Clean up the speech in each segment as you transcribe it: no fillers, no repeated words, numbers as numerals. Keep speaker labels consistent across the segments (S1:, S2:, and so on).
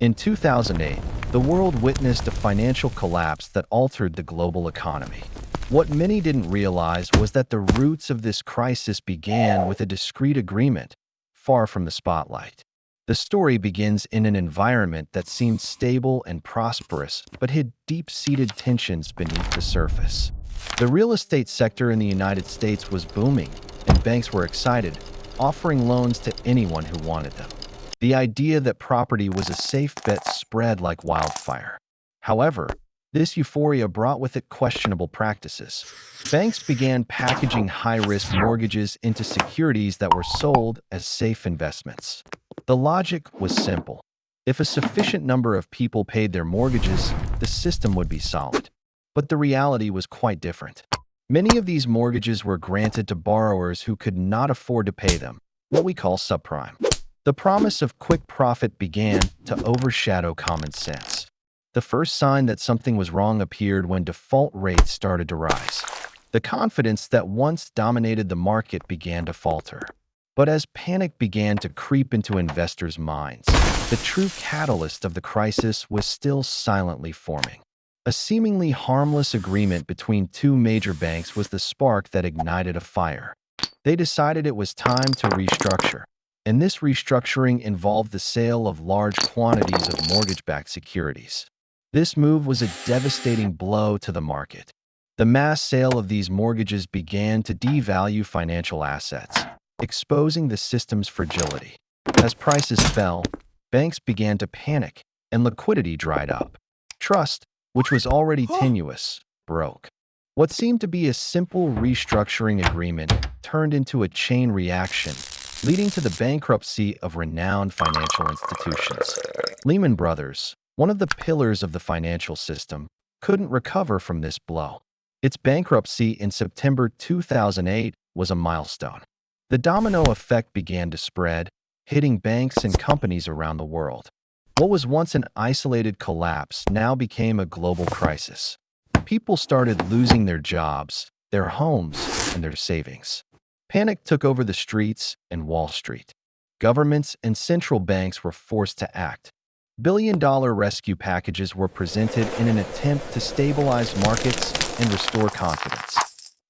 S1: In 2008, the world witnessed a financial collapse that altered the global economy. What many didn't realize was that the roots of this crisis began with a discrete agreement, far from the spotlight. The story begins in an environment that seemed stable and prosperous, but hid deep-seated tensions beneath the surface. The real estate sector in the United States was booming, and banks were excited, offering loans to anyone who wanted them. The idea that property was a safe bet spread like wildfire. However, this euphoria brought with it questionable practices. Banks began packaging high-risk mortgages into securities that were sold as safe investments. The logic was simple. If a sufficient number of people paid their mortgages, the system would be solid. But the reality was quite different. Many of these mortgages were granted to borrowers who could not afford to pay them, what we call subprime. The promise of quick profit began to overshadow common sense. The first sign that something was wrong appeared when default rates started to rise. The confidence that once dominated the market began to falter. But as panic began to creep into investors' minds, the true catalyst of the crisis was still silently forming. A seemingly harmless agreement between two major banks was the spark that ignited a fire. They decided it was time to restructure, and this restructuring involved the sale of large quantities of mortgage-backed securities. This move was a devastating blow to the market. The mass sale of these mortgages began to devalue financial assets, exposing the system's fragility. As prices fell, banks began to panic, and liquidity dried up. Trust, which was already tenuous, broke. What seemed to be a simple restructuring agreement turned into a chain reaction, leading to the bankruptcy of renowned financial institutions. Lehman Brothers, one of the pillars of the financial system, couldn't recover from this blow. Its bankruptcy in September 2008 was a milestone. The domino effect began to spread, hitting banks and companies around the world. What was once an isolated collapse now became a global crisis. People started losing their jobs, their homes, and their savings. Panic took over the streets and Wall Street. Governments and central banks were forced to act. Billion-dollar rescue packages were presented in an attempt to stabilize markets and restore confidence.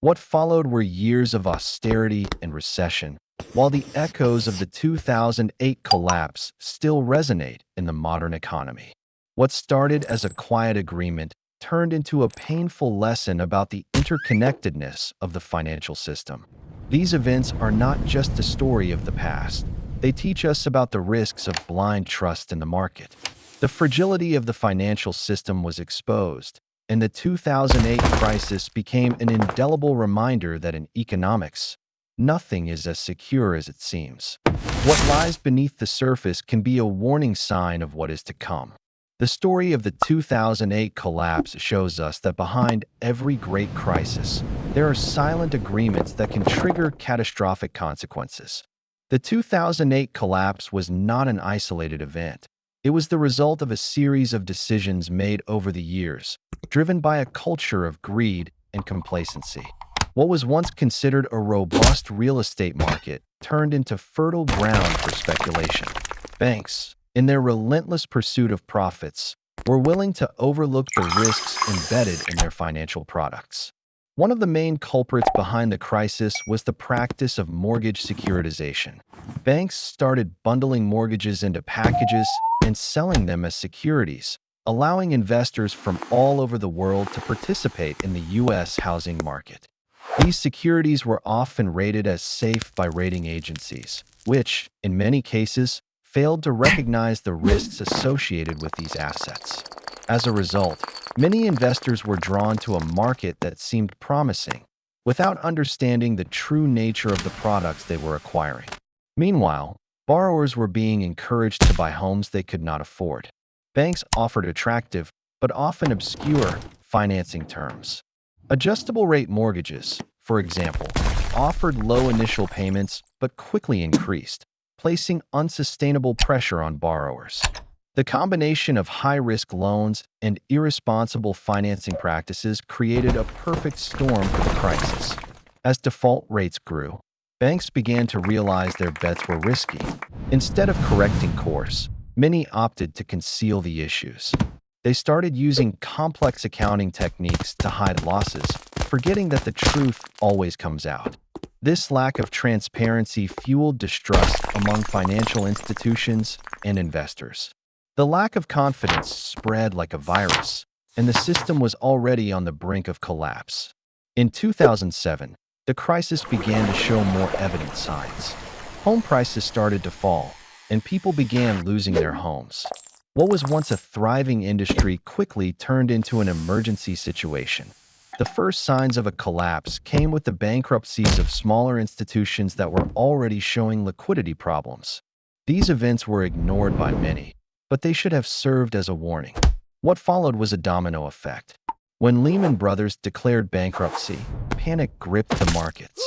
S1: What followed were years of austerity and recession, while the echoes of the 2008 collapse still resonate in the modern economy. What started as a quiet agreement turned into a painful lesson about the interconnectedness of the financial system. These events are not just a story of the past. They teach us about the risks of blind trust in the market. The fragility of the financial system was exposed, and the 2008 crisis became an indelible reminder that in economics, nothing is as secure as it seems. What lies beneath the surface can be a warning sign of what is to come. The story of the 2008 collapse shows us that behind every great crisis, there are silent agreements that can trigger catastrophic consequences. The 2008 collapse was not an isolated event. It was the result of a series of decisions made over the years, driven by a culture of greed and complacency. What was once considered a robust real estate market turned into fertile ground for speculation. Banks, in their relentless pursuit of profits, were willing to overlook the risks embedded in their financial products. One of the main culprits behind the crisis was the practice of mortgage securitization. Banks started bundling mortgages into packages and selling them as securities, allowing investors from all over the world to participate in the U.S. housing market. These securities were often rated as safe by rating agencies, which, in many cases, failed to recognize the risks associated with these assets. As a result, many investors were drawn to a market that seemed promising, without understanding the true nature of the products they were acquiring. Meanwhile, borrowers were being encouraged to buy homes they could not afford. Banks offered attractive, but often obscure, financing terms. Adjustable-rate mortgages, for example, offered low initial payments but quickly increased, placing unsustainable pressure on borrowers. The combination of high-risk loans and irresponsible financing practices created a perfect storm for the crisis. As default rates grew, banks began to realize their bets were risky. Instead of correcting course, Many opted to conceal the issues. They started using complex accounting techniques to hide losses, forgetting that the truth always comes out. This lack of transparency fueled distrust among financial institutions and investors. The lack of confidence spread like a virus, and the system was already on the brink of collapse. In 2007, the crisis began to show more evident signs. Home prices started to fall, and people began losing their homes. What was once a thriving industry quickly turned into an emergency situation. The first signs of a collapse came with the bankruptcies of smaller institutions that were already showing liquidity problems. These events were ignored by many, but they should have served as a warning. What followed was a domino effect. When Lehman Brothers declared bankruptcy, panic gripped the markets.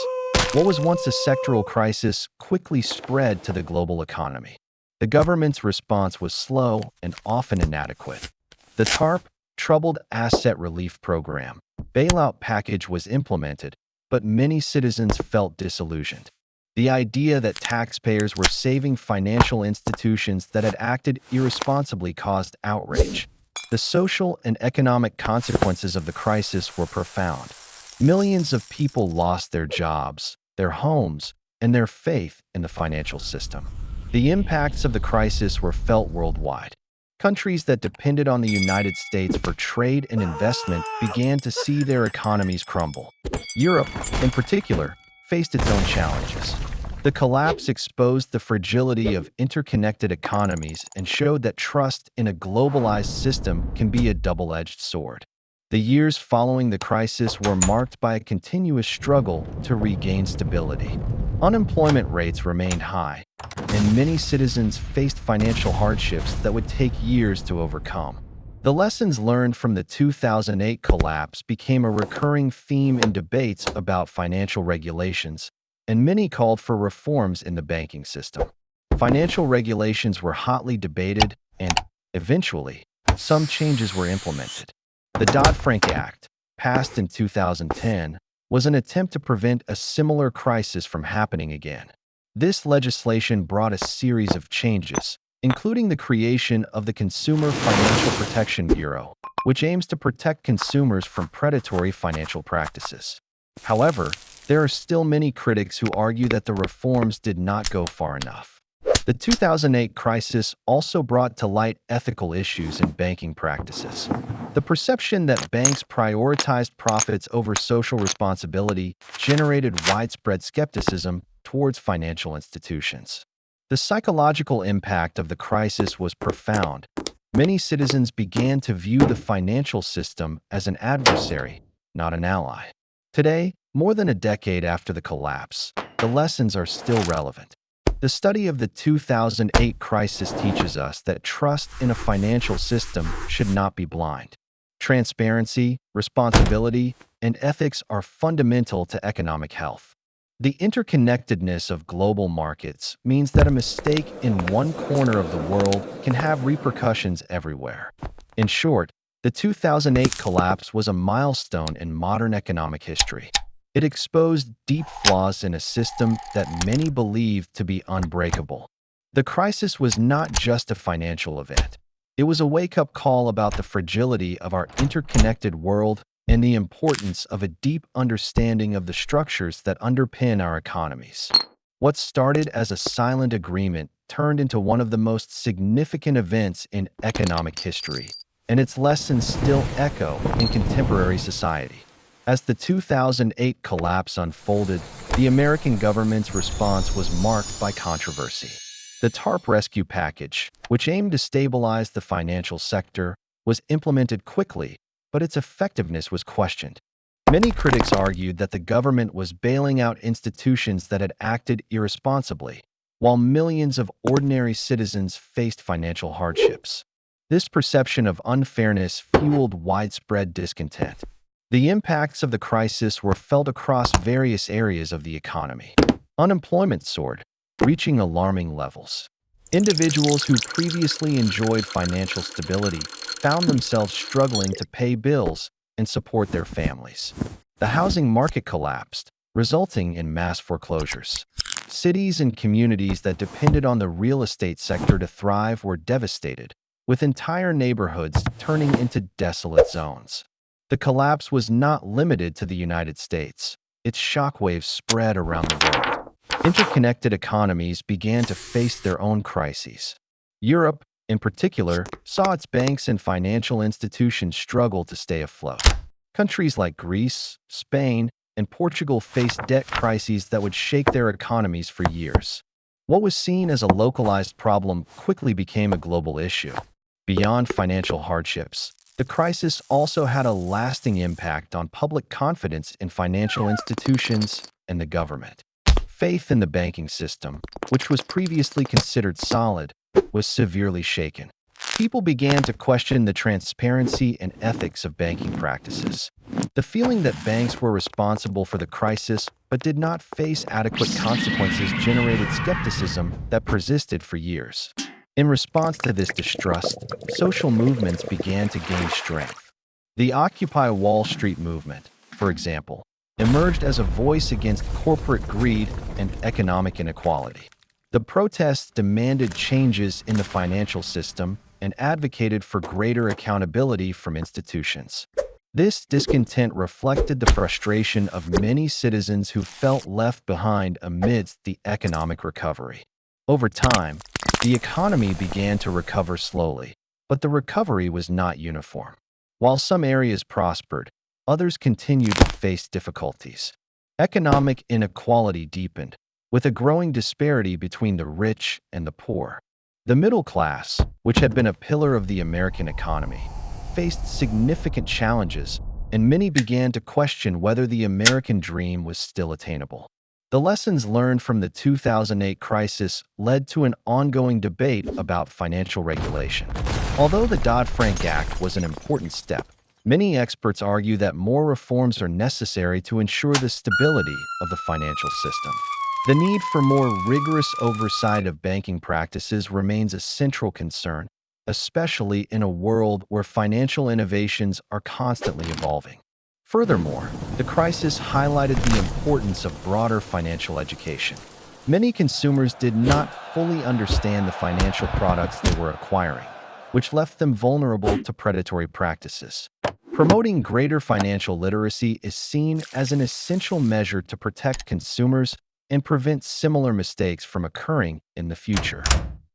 S1: What was once a sectoral crisis quickly spread to the global economy. The government's response was slow and often inadequate. The TARP, Troubled Asset Relief Program, bailout package was implemented, but many citizens felt disillusioned. The idea that taxpayers were saving financial institutions that had acted irresponsibly caused outrage. The social and economic consequences of the crisis were profound. Millions of people lost their jobs, their homes, and their faith in the financial system. The impacts of the crisis were felt worldwide. Countries that depended on the United States for trade and investment began to see their economies crumble. Europe, in particular, faced its own challenges. The collapse exposed the fragility of interconnected economies and showed that trust in a globalized system can be a double-edged sword. The years following the crisis were marked by a continuous struggle to regain stability. Unemployment rates remained high, and many citizens faced financial hardships that would take years to overcome. The lessons learned from the 2008 collapse became a recurring theme in debates about financial regulations, and many called for reforms in the banking system. Financial regulations were hotly debated, and, eventually, some changes were implemented. The Dodd-Frank Act, passed in 2010, was an attempt to prevent a similar crisis from happening again. This legislation brought a series of changes, including the creation of the Consumer Financial Protection Bureau, which aims to protect consumers from predatory financial practices. However, there are still many critics who argue that the reforms did not go far enough. The 2008 crisis also brought to light ethical issues in banking practices. The perception that banks prioritized profits over social responsibility generated widespread skepticism towards financial institutions. The psychological impact of the crisis was profound. Many citizens began to view the financial system as an adversary, not an ally. Today, more than a decade after the collapse, the lessons are still relevant. The study of the 2008 crisis teaches us that trust in a financial system should not be blind. Transparency, responsibility, and ethics are fundamental to economic health. The interconnectedness of global markets means that a mistake in one corner of the world can have repercussions everywhere. In short, the 2008 collapse was a milestone in modern economic history. It exposed deep flaws in a system that many believed to be unbreakable. The crisis was not just a financial event. It was a wake-up call about the fragility of our interconnected world and the importance of a deep understanding of the structures that underpin our economies. What started as a silent agreement turned into one of the most significant events in economic history, and its lessons still echo in contemporary society. As the 2008 collapse unfolded, the American government's response was marked by controversy. The TARP rescue package, which aimed to stabilize the financial sector, was implemented quickly, but its effectiveness was questioned. Many critics argued that the government was bailing out institutions that had acted irresponsibly, while millions of ordinary citizens faced financial hardships. This perception of unfairness fueled widespread discontent. The impacts of the crisis were felt across various areas of the economy. Unemployment soared, reaching alarming levels. Individuals who previously enjoyed financial stability found themselves struggling to pay bills and support their families. The housing market collapsed, resulting in mass foreclosures. Cities and communities that depended on the real estate sector to thrive were devastated, with entire neighborhoods turning into desolate zones. The collapse was not limited to the United States. Its shockwaves spread around the world. Interconnected economies began to face their own crises. Europe, in particular, saw its banks and financial institutions struggle to stay afloat. Countries like Greece, Spain, and Portugal faced debt crises that would shake their economies for years. What was seen as a localized problem quickly became a global issue. Beyond financial hardships, the crisis also had a lasting impact on public confidence in financial institutions and the government. Faith in the banking system, which was previously considered solid, was severely shaken. People began to question the transparency and ethics of banking practices. The feeling that banks were responsible for the crisis but did not face adequate consequences generated skepticism that persisted for years. In response to this distrust, social movements began to gain strength. The Occupy Wall Street movement, for example, emerged as a voice against corporate greed and economic inequality. The protests demanded changes in the financial system and advocated for greater accountability from institutions. This discontent reflected the frustration of many citizens who felt left behind amidst the economic recovery. Over time, the economy began to recover slowly, but the recovery was not uniform. While some areas prospered, others continued to face difficulties. Economic inequality deepened, with a growing disparity between the rich and the poor. The middle class, which had been a pillar of the American economy, faced significant challenges, and many began to question whether the American dream was still attainable. The lessons learned from the 2008 crisis led to an ongoing debate about financial regulation. Although the Dodd-Frank Act was an important step, many experts argue that more reforms are necessary to ensure the stability of the financial system. The need for more rigorous oversight of banking practices remains a central concern, especially in a world where financial innovations are constantly evolving. Furthermore, the crisis highlighted the importance of broader financial education. Many consumers did not fully understand the financial products they were acquiring, which left them vulnerable to predatory practices. Promoting greater financial literacy is seen as an essential measure to protect consumers and prevent similar mistakes from occurring in the future.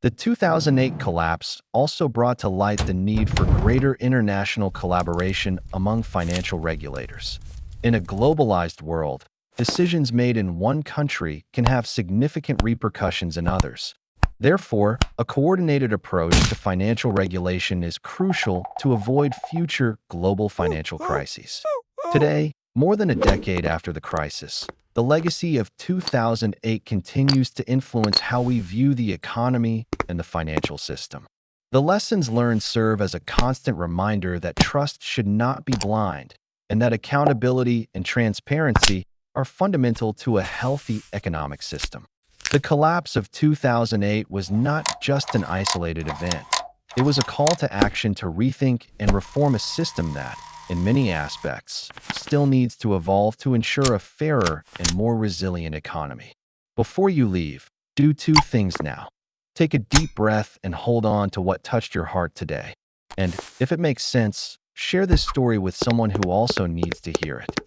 S1: The 2008 collapse also brought to light the need for greater international collaboration among financial regulators. In a globalized world, decisions made in one country can have significant repercussions in others. Therefore, a coordinated approach to financial regulation is crucial to avoid future global financial crises. Today, more than a decade after the crisis, the legacy of 2008 continues to influence how we view the economy and the financial system. The lessons learned serve as a constant reminder that trust should not be blind, and that accountability and transparency are fundamental to a healthy economic system. The collapse of 2008 was not just an isolated event. It was a call to action to rethink and reform a system that, in many aspects, still needs to evolve to ensure a fairer and more resilient economy. Before you leave, do two things now. Take a deep breath and hold on to what touched your heart today. And, if it makes sense, share this story with someone who also needs to hear it.